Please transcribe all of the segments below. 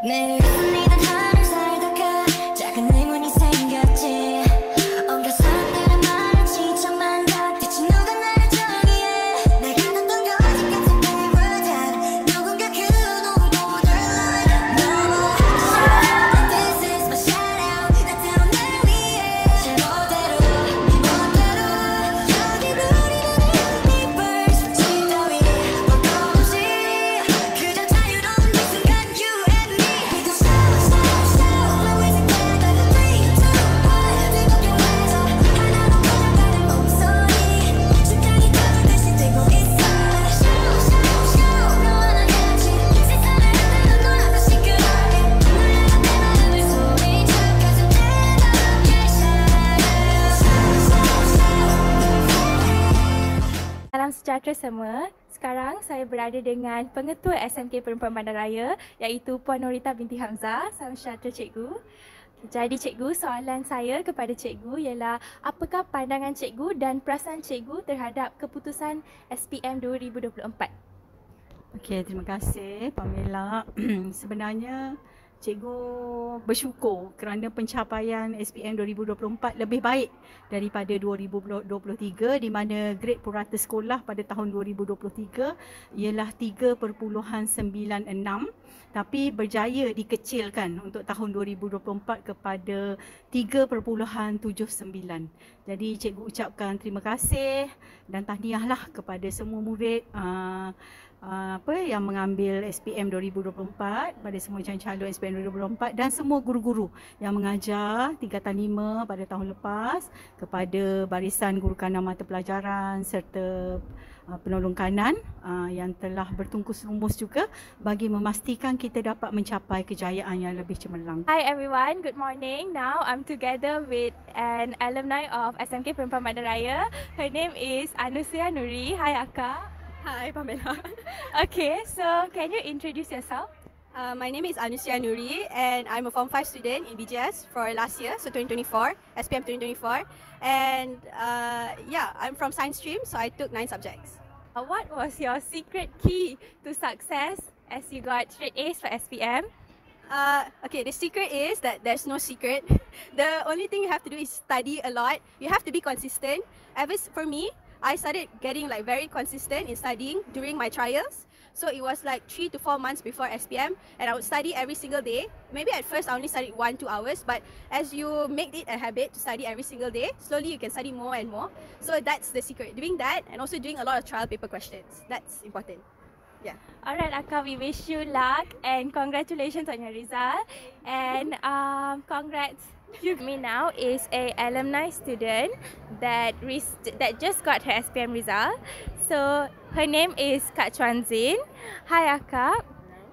내 믿는 하루 살다가 작은 행운이 생겼지. 온갖 사람들의 말은 진짜 많다. 대체 누가 나를 정의해. 내가 뒀던 거짓 같은 paradise. 누군가 그 누구보다 너무 shout. This is my shout out. 나타난 날 위해 제멋대로 여기 우리만의 universe. 집 따위 볼 것 없이 그저 자유로운 이 순간 you and me. We go shout shout shout. When we together 3, 2, 1. 뜨겁게 외쳐 하나로 고정되는 목소리. 심장이 터질 듯이 뛰고 있어. Shout shout shout. 너와 나 같이 세상을 흔들어 놔도 시끄럽게. 너야 내 마음을 소리쳐. 'Cause I'm 대답해 shout shout shout. Salam sejahtera semua. Sekarang saya berada dengan Pengetua SMK Perempuan Bandaraya iaitu Puan Norita binti Hamzah. Salam sejahtera cikgu. Jadi cikgu, soalan saya kepada cikgu ialah apakah pandangan cikgu dan perasaan cikgu terhadap keputusan SPM 2024? Okey, terima kasih Pamela. Sebenarnya cikgu bersyukur kerana pencapaian SPM 2024 lebih baik daripada 2023 di mana grade purata sekolah pada tahun 2023 ialah 3.96 tapi berjaya dikecilkan untuk tahun 2024 kepada 3.79. Jadi cikgu ucapkan terima kasih dan tahniahlah kepada semua murid yang mengambil SPM 2024, pada semua calon SPM 2024 dan semua guru-guru yang mengajar tingkatan 5 pada tahun lepas, kepada barisan guru kanan mata pelajaran serta penolong kanan yang telah bertungkus lumus juga bagi memastikan kita dapat mencapai kejayaan yang lebih cemerlang. Hi everyone, good morning. Now I'm together with an alumni of SMK Perempuan Bandaraya. Her name is Anusia Nuri. Hi Akak. Hi Pamela. Okay, so can you introduce yourself? My name is Anusia Nuri and I'm a Form 5 student in BGS for last year, so 2024, SPM 2024. And I'm from science stream, so I took 9 subjects. What was your secret key to success as you got straight A's for SPM? Okay, the secret is that there's no secret. The only thing you have to do is study a lot. You have to be consistent. For me, I started getting very consistent in studying during my trials. So it was 3 to 4 months before SPM and I would study every single day. Maybe at first I only studied 1-2 hours, but as you make it a habit to study every single day, slowly you can study more and more. So that's the secret. Doing that and also doing a lot of trial paper questions. That's important. Yeah. Alright Akak, we wish you luck and congratulations on your result. And congrats. Me now is a alumni student that just got her SPM result. So her name is Kak Chuan Zin. Hi Akak.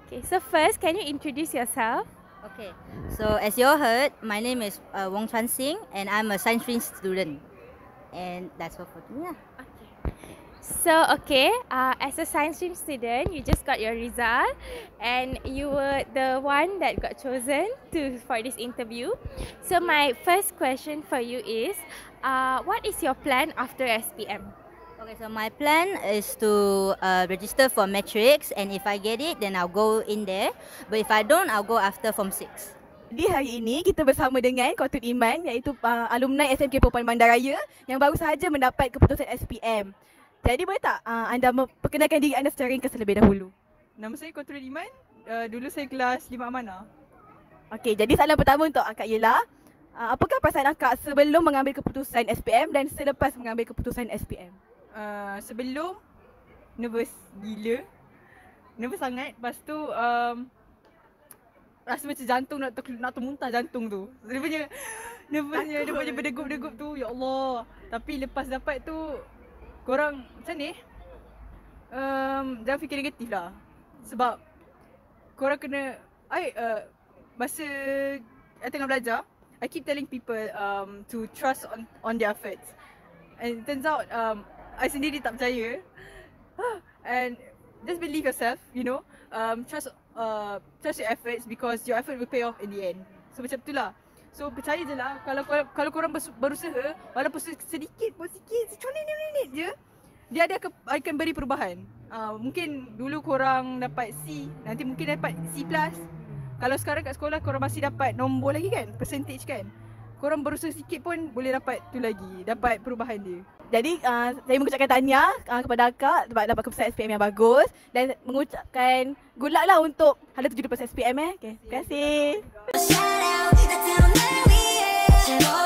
Okay, so first can you introduce yourself? Okay, so as you all heard, my name is Wong Chuan Sing and I'm a science stream student. And that's all for me. So as a science stream student, you just got your result and you were the one that got chosen for this interview. So my first question for you is, what is your plan after SPM? Okay, so my plan is to register for Matrix and if I get it, then I'll go in there. But if I don't, I'll go after Form 6. Di hari ini kita bersama dengan Kotut Iman iaitu alumni SMK Perempuan Bandaraya yang baru sahaja mendapat keputusan SPM. Jadi boleh tak anda memperkenalkan diri anda secara ringkas terlebih dahulu? Nama saya Kotut Iman. Dulu saya kelas 5 Amanah. Okey, jadi soalan pertama untuk akak ialah apakah perasaan akak sebelum mengambil keputusan SPM dan selepas mengambil keputusan SPM? Sebelum nervous gila. Nervous sangat. Lepas tu rasa macam jantung nak termuntah jantung tu. Dia punya nervousnya, dia punya berdegup-degup tu. Ya Allah. Tapi lepas dapat tu korang macam ni jangan fikir negatif lah. Sebab korang kena masa I tengah belajar, I keep telling people to trust on their efforts. And it turns out I sendiri tak percaya. And just believe yourself, you know. Trust your efforts because your effort will pay off in the end. So macam tu lah. So percaya je lah, kalau korang berusaha, walaupun sedikit pun cuma minit je, dia akan beri perubahan. Mungkin dulu korang dapat C, nanti mungkin dapat C+. Kalau sekarang kat sekolah korang masih dapat nombor lagi kan, percentage kan. Korang berusaha sikit pun boleh dapat tu lagi, dapat perubahan dia. Jadi saya mengucapkan tahniah kepada akak sebab dapat keputusan SPM yang bagus dan mengucapkan good luck lah untuk hala 70% SPM Okay, terima kasih. Shout out, that's how we are.